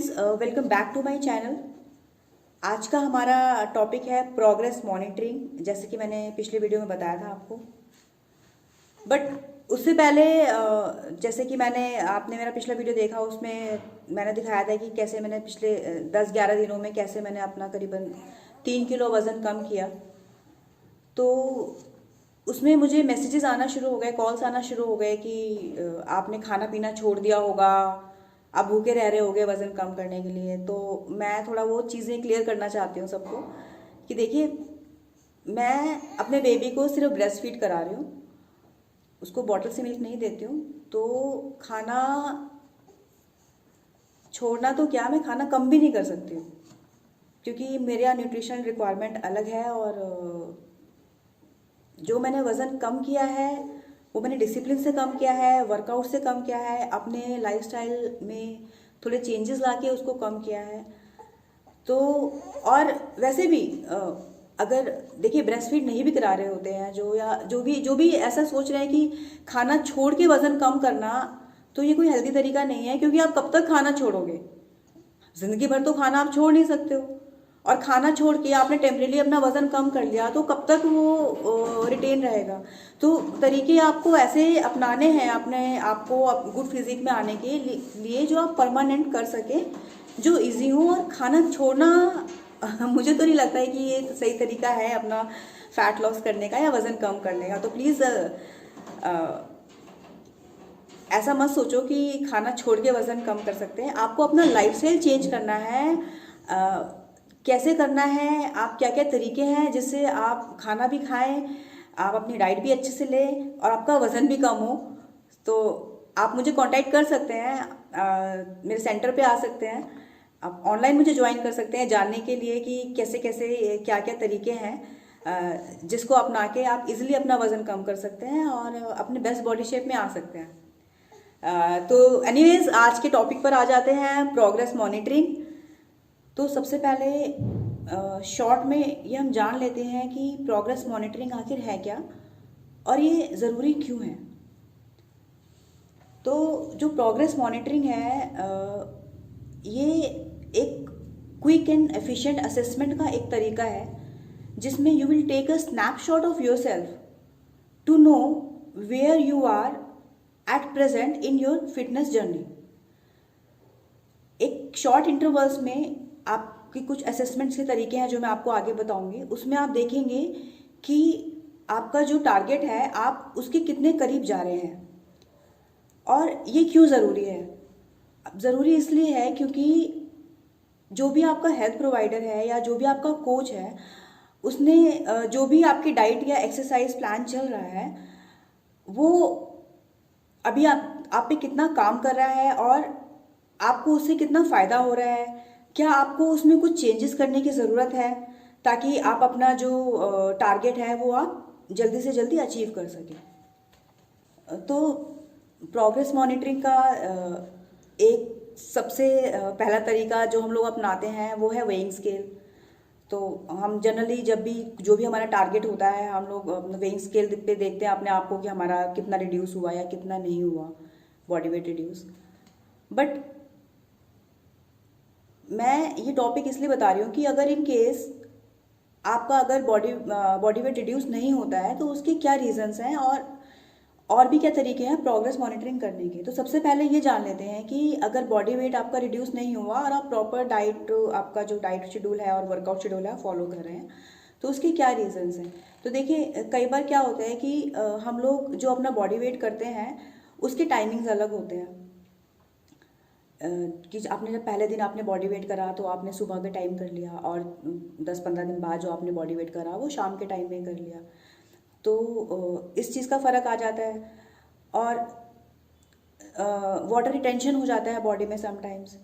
Friends, welcome back to my channel. आज का हमारा टॉपिक है प्रोग्रेस मॉनिटरिंग, जैसे कि मैंने पिछले वीडियो में बताया था आपको। बट उससे पहले जैसे कि आपने मेरा पिछला वीडियो देखा, उसमें मैंने दिखाया था कि कैसे मैंने पिछले 10-11 दिनों में कैसे मैंने अपना करीबन 3 किलो वज़न कम किया। तो उसमें मुझे मैसेजेस आना शुरू हो गए, कॉल्स आना शुरू हो गए कि आपने खाना पीना छोड़ दिया होगा, आप भूखे रह रहे होगे वज़न कम करने के लिए। तो मैं थोड़ा वो चीज़ें क्लियर करना चाहती हूँ सबको कि देखिए, मैं अपने बेबी को सिर्फ ब्रेस्ट फीड करा रही हूँ, उसको बॉटल से मिल्क नहीं देती हूँ। तो खाना छोड़ना तो क्या, मैं खाना कम भी नहीं कर सकती हूँ, क्योंकि मेरा न्यूट्रिशन रिक्वायरमेंट अलग है। और जो मैंने वज़न कम किया है वो मैंने डिसिप्लिन से कम किया है, वर्कआउट से कम किया है, अपने लाइफस्टाइल में थोड़े चेंजेस लाके उसको कम किया है। तो और वैसे भी अगर देखिए, ब्रेस्ट फीड नहीं भी करा रहे होते हैं जो भी ऐसा सोच रहे हैं कि खाना छोड़ के वज़न कम करना, तो ये कोई हेल्दी तरीका नहीं है, क्योंकि आप कब तक खाना छोड़ोगे? ज़िंदगी भर तो खाना आप छोड़ नहीं सकते हो। और खाना छोड़ के आपने टेम्परेली अपना वज़न कम कर लिया तो कब तक वो रिटेन रहेगा? तो तरीके आपको ऐसे अपनाने हैं अपने आपको गुड फिजिक में आने के लिए जो आप परमानेंट कर सके, जो इजी हो। और खाना छोड़ना मुझे तो नहीं लगता है कि ये सही तरीका है अपना फैट लॉस करने का या वज़न कम करने का। तो प्लीज़ ऐसा मत सोचो कि खाना छोड़ के वज़न कम कर सकते हैं। आपको अपना लाइफस्टाइल चेंज करना है। कैसे करना है, आप क्या क्या तरीके हैं जिससे आप खाना भी खाएं, आप अपनी डाइट भी अच्छे से लें और आपका वज़न भी कम हो। तो आप मुझे कांटेक्ट कर सकते हैं, मेरे सेंटर पे आ सकते हैं, आप ऑनलाइन मुझे ज्वाइन कर सकते हैं जानने के लिए कि कैसे कैसे क्या क्या तरीके हैं जिसको अपना के आप इजीली अपना वज़न कम कर सकते हैं और अपने बेस्ट बॉडी शेप में आ सकते हैं। तो एनीवेज, आज के टॉपिक पर आ जाते हैं, प्रोग्रेस मॉनिटरिंग। तो सबसे पहले शॉर्ट में ये हम जान लेते हैं कि प्रोग्रेस मॉनिटरिंग आखिर है क्या और ये ज़रूरी क्यों है। तो जो प्रोग्रेस मॉनिटरिंग है, ये एक क्विक एंड एफिशिएंट असेसमेंट का एक तरीका है जिसमें you will take a snapshot of your self to know where you are at present in your fitness journey. एक शॉर्ट इंटरवल्स में आपके कुछ असेसमेंट्स के तरीके हैं जो मैं आपको आगे बताऊंगी। उसमें आप देखेंगे कि आपका जो टारगेट है आप उसके कितने करीब जा रहे हैं। और ये क्यों ज़रूरी है? ज़रूरी इसलिए है क्योंकि जो भी आपका हेल्थ प्रोवाइडर है या जो भी आपका कोच है, उसने जो भी आपकी डाइट या एक्सरसाइज प्लान चल रहा है, वो अभी आप पे कितना काम कर रहा है और आपको उससे कितना फ़ायदा हो रहा है, क्या आपको उसमें कुछ चेंजेस करने की ज़रूरत है ताकि आप अपना जो टारगेट है वो आप जल्दी से जल्दी अचीव कर सकें। तो प्रोग्रेस मॉनिटरिंग का एक सबसे पहला तरीका जो हम लोग अपनाते हैं वो है वेइंग स्केल। तो हम जनरली जब भी जो भी हमारा टारगेट होता है, हम लोग वेइंग स्केल पे देखते हैं अपने आप को कि हमारा कितना रिड्यूस हुआ या कितना नहीं हुआ, बॉडी वेट रिड्यूस। बट मैं ये टॉपिक इसलिए बता रही हूँ कि अगर इन केस आपका अगर बॉडी वेट रिड्यूस नहीं होता है तो उसके क्या रीजंस हैं और भी क्या तरीके हैं प्रोग्रेस मॉनिटरिंग करने के। तो सबसे पहले ये जान लेते हैं कि अगर बॉडी वेट आपका रिड्यूस नहीं हुआ और आप प्रॉपर डाइट, आपका जो डाइट शेड्यूल है और वर्कआउट शेड्यूल है फॉलो कर रहे हैं, तो उसके क्या रीजंस हैं। तो देखिए, कई बार क्या होता है कि हम लोग जो अपना बॉडी वेट करते हैं उसके टाइमिंग्स अलग होते हैं। कि आपने जब पहले दिन आपने बॉडी वेट करा तो आपने सुबह के टाइम कर लिया, और 10-15 दिन बाद जो आपने बॉडी वेट करा वो शाम के टाइम में कर लिया। तो इस चीज़ का फ़र्क आ जाता है। और वाटर रिटेंशन हो जाता है बॉडी में समटाइम्स,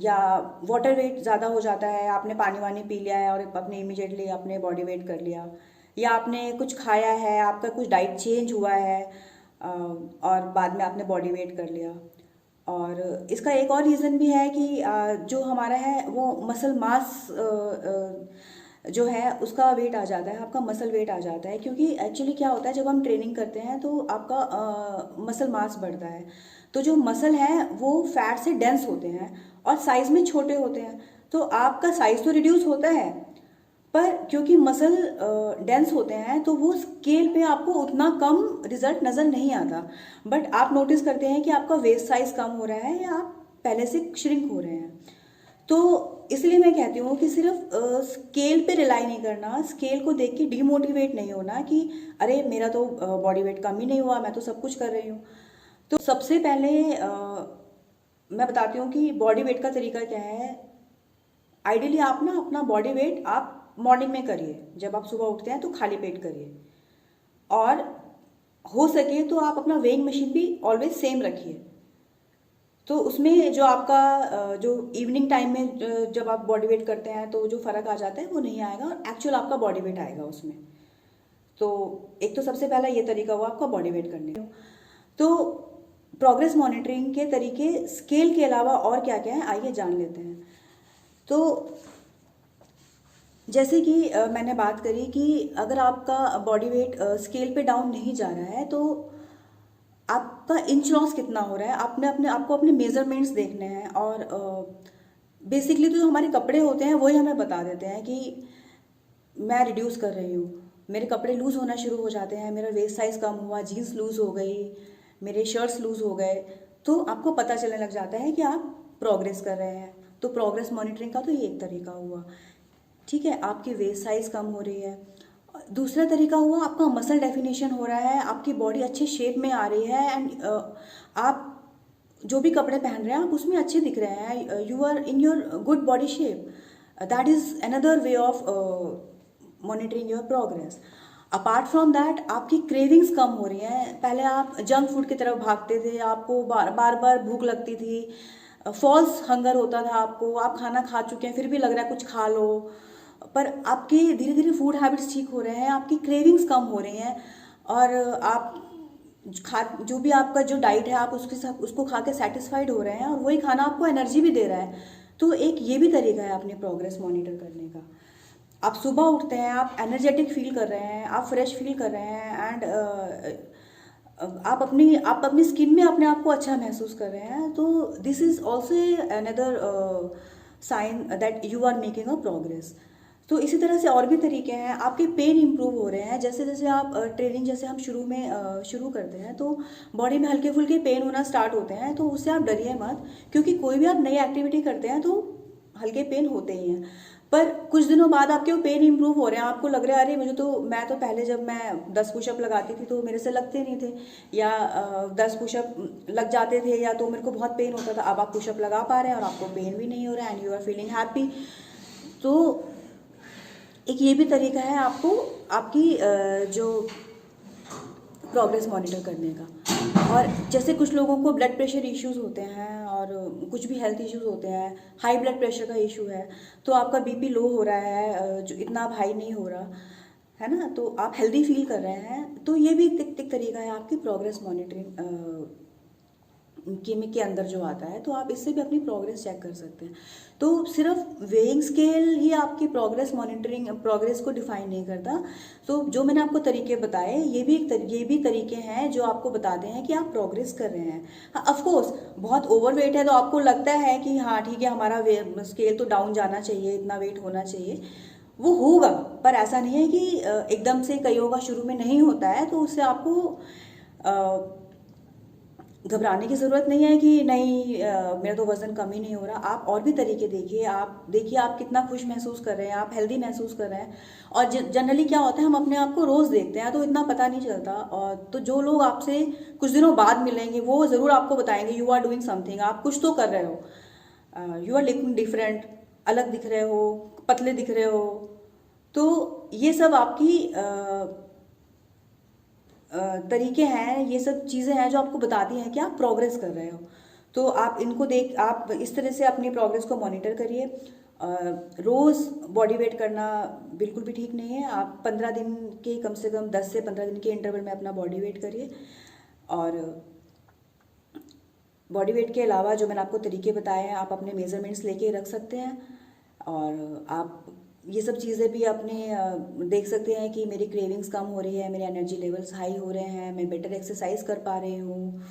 या वाटर वेट ज़्यादा हो जाता है, आपने पानी वानी पी लिया है और अपने इमीडिएटली आपने बॉडी वेट कर लिया, या आपने कुछ खाया है, आपका कुछ डाइट चेंज हुआ है और बाद में आपने बॉडी वेट कर लिया। और इसका एक और रीज़न भी है कि जो हमारा है वो मसल मास जो है उसका वेट आ जाता है, आपका मसल वेट आ जाता है। क्योंकि एक्चुअली क्या होता है, जब हम ट्रेनिंग करते हैं तो आपका मसल मास बढ़ता है। तो जो मसल है वो फैट से डेंस होते हैं और साइज में छोटे होते हैं, तो आपका साइज तो रिड्यूस होता है, पर क्योंकि मसल डेंस होते हैं तो वो स्केल पे आपको उतना कम रिजल्ट नज़र नहीं आता। बट आप नोटिस करते हैं कि आपका वेस्ट साइज कम हो रहा है या आप पहले से श्रिंक हो रहे हैं। तो इसलिए मैं कहती हूँ कि सिर्फ स्केल पे रिलाई नहीं करना, स्केल को देख के डीमोटिवेट नहीं होना कि अरे मेरा तो बॉडी वेट कम ही नहीं हुआ, मैं तो सब कुछ कर रही हूँ। तो सबसे पहले मैं बताती हूँ कि बॉडी वेट का तरीका क्या है। आइडियली आप ना अपना बॉडी वेट आप मॉर्निंग में करिए, जब आप सुबह उठते हैं तो खाली पेट करिए, और हो सके तो आप अपना वेइंग मशीन भी ऑलवेज सेम रखिए। तो उसमें जो आपका जो इवनिंग टाइम में जब आप बॉडी वेट करते हैं तो जो फ़र्क आ जाता है वो नहीं आएगा, और एक्चुअल आपका बॉडी वेट आएगा उसमें। तो एक तो सबसे पहला ये तरीका हुआ आपका बॉडी वेट करने का। तो प्रोग्रेस मॉनिटरिंग के तरीके स्केल के अलावा और क्या क्या है, आइए जान लेते हैं। तो जैसे कि मैंने बात करी कि अगर आपका बॉडी वेट स्केल पे डाउन नहीं जा रहा है तो आपका इंच लॉस कितना हो रहा है, आपको अपने मेजरमेंट्स देखने हैं। और बेसिकली तो जो हमारे कपड़े होते हैं वही हमें बता देते हैं कि मैं रिड्यूस कर रही हूँ, मेरे कपड़े लूज़ होना शुरू हो जाते हैं, मेरा वेस्ट साइज़ कम हुआ, जीन्स लूज़ हो गई, मेरे शर्ट्स लूज़ हो गए, तो आपको पता चलने लग जाता है कि आप प्रोग्रेस कर रहे हैं। तो प्रोग्रेस मॉनिटरिंग का तो ये एक तरीका हुआ, ठीक है, आपकी वेस्ट साइज़ कम हो रही है। दूसरा तरीका हुआ आपका मसल डेफिनेशन हो रहा है, आपकी बॉडी अच्छे शेप में आ रही है, एंड आप जो भी कपड़े पहन रहे हैं आप उसमें अच्छे दिख रहे हैं, you are in your good body shape. That is another way of monitoring your progress. Apart from that आपकी क्रेविंग्स कम हो रही हैं। पहले आप जंक फूड की तरफ भागते थे, आपको बार बार भूख लगती थी, फॉल्स हंगर होता था आपको, आप खाना खा चुके हैं फिर भी लग रहा है कुछ खा लो, पर आपकी धीरे धीरे फूड हैबिट्स ठीक हो रहे हैं, आपकी क्रेविंग्स कम हो रही हैं, और आप खा जो भी आपका जो डाइट है आप उसको खा के सेटिस्फाइड हो रहे हैं, और वही खाना आपको एनर्जी भी दे रहा है। तो एक ये भी तरीका है अपनी प्रोग्रेस मॉनिटर करने का। आप सुबह उठते हैं, आप एनर्जेटिक फील कर रहे हैं, आप फ्रेश फील कर रहे हैं, एंड आप अपनी स्किन में अपने आप को अच्छा महसूस कर रहे हैं, तो this is also another sign that you are making a progress. तो इसी तरह से और भी तरीके हैं, आपके पेन इंप्रूव हो रहे हैं। जैसे जैसे आप ट्रेनिंग जैसे हम शुरू करते हैं तो बॉडी में हल्के फुल्के पेन होना स्टार्ट होते हैं, तो उससे आप डरिए मत, क्योंकि कोई भी आप नई एक्टिविटी करते हैं तो हल्के पेन होते ही हैं। पर कुछ दिनों बाद आपके वो पेन इंप्रूव हो रहे हैं, आपको लग रहा है अरे मैं तो पहले जब मैं 10 पुशअप लगाती थी तो मेरे से लगते नहीं थे, या 10 पुशअप लग जाते थे, या तो मेरे को बहुत पेन होता था। अब आप पुशअप लगा पा रहे हैं और आपको पेन भी नहीं हो रहा है, and you are feeling happy. तो एक ये भी तरीका है आपको आपकी जो प्रोग्रेस मॉनिटर करने का। और जैसे कुछ लोगों को ब्लड प्रेशर इश्यूज होते हैं और कुछ भी हेल्थ इश्यूज होते हैं, हाई ब्लड प्रेशर का इशू है, तो आपका बीपी लो हो रहा है, जो इतना अब हाई नहीं हो रहा है ना, तो आप हेल्दी फील कर रहे हैं, तो ये भी एक तरीका है आपकी प्रोग्रेस मॉनिटरिंग के अंदर जो आता है। तो आप इससे भी अपनी प्रोग्रेस चेक कर सकते हैं। तो सिर्फ वेइंग स्केल ही आपकी प्रोग्रेस को डिफाइन नहीं करता। तो जो मैंने आपको तरीके बताए, ये भी तरीके हैं जो आपको बताते हैं कि आप प्रोग्रेस कर रहे हैं। हाँ, ऑफ कोर्स बहुत ओवरवेट है तो आपको लगता है कि हाँ ठीक है, हमारा स्केल तो डाउन जाना चाहिए, इतना वेट होना चाहिए, वो होगा, पर ऐसा नहीं है कि एकदम से कईयों का शुरू में नहीं होता है, तो उससे आपको घबराने की ज़रूरत नहीं है कि नहीं मेरा तो वज़न कम ही नहीं हो रहा। आप और भी तरीके देखिए, आप कितना खुश महसूस कर रहे हैं, आप हेल्दी महसूस कर रहे हैं। और जनरली क्या होता है, हम अपने आप को रोज़ देखते हैं तो इतना पता नहीं चलता, और तो जो लोग आपसे कुछ दिनों बाद मिलेंगे वो ज़रूर आपको बताएंगे यू आर डूइंग समथिंग, आप कुछ तो कर रहे हो, यू आर लुकिंग डिफरेंट, अलग दिख रहे हो, पतले दिख रहे हो। तो ये सब आपकी तरीके हैं, ये सब चीज़ें हैं जो आपको बताती हैं कि आप प्रोग्रेस कर रहे हो। तो आप इस तरह से अपनी प्रोग्रेस को मॉनिटर करिए। रोज़ बॉडी वेट करना बिल्कुल भी ठीक नहीं है। आप 15 दिन के कम से कम 10 से 15 दिन के इंटरवल में अपना बॉडी वेट करिए। और बॉडी वेट के अलावा जो मैंने आपको तरीके बताए हैं, आप अपने मेजरमेंट्स लेके रख सकते हैं, और आप ये सब चीज़ें भी अपने देख सकते हैं कि मेरी क्रेविंग्स कम हो रही है, मेरे एनर्जी लेवल्स हाई हो रहे हैं, मैं बेटर एक्सरसाइज कर पा रही हूँ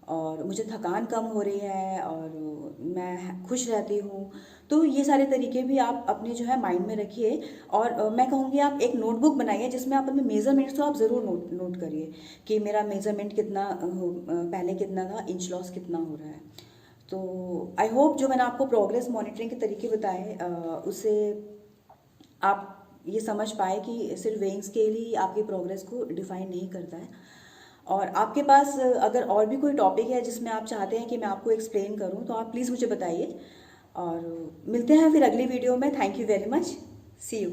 और मुझे थकान कम हो रही है और मैं खुश रहती हूँ। तो ये सारे तरीके भी आप अपने जो है माइंड में रखिए और मैं कहूँगी आप एक नोटबुक बनाइए जिसमें आप अपने मेजरमेंट्स तो आप ज़रूर नोट नोट करिए कि मेरा मेजरमेंट कितना पहले कितना था, इंच लॉस कितना हो रहा है। तो आई होप जो मैंने आपको प्रोग्रेस मॉनिटरिंग के तरीके बताए उससे आप ये समझ पाए कि सिर्फ वेइंग स्केल ही आपकी प्रोग्रेस को डिफाइन नहीं करता है। और आपके पास अगर और भी कोई टॉपिक है जिसमें आप चाहते हैं कि मैं आपको एक्सप्लेन करूं तो आप प्लीज़ मुझे बताइए और मिलते हैं फिर अगली वीडियो में। Thank you very much, see you.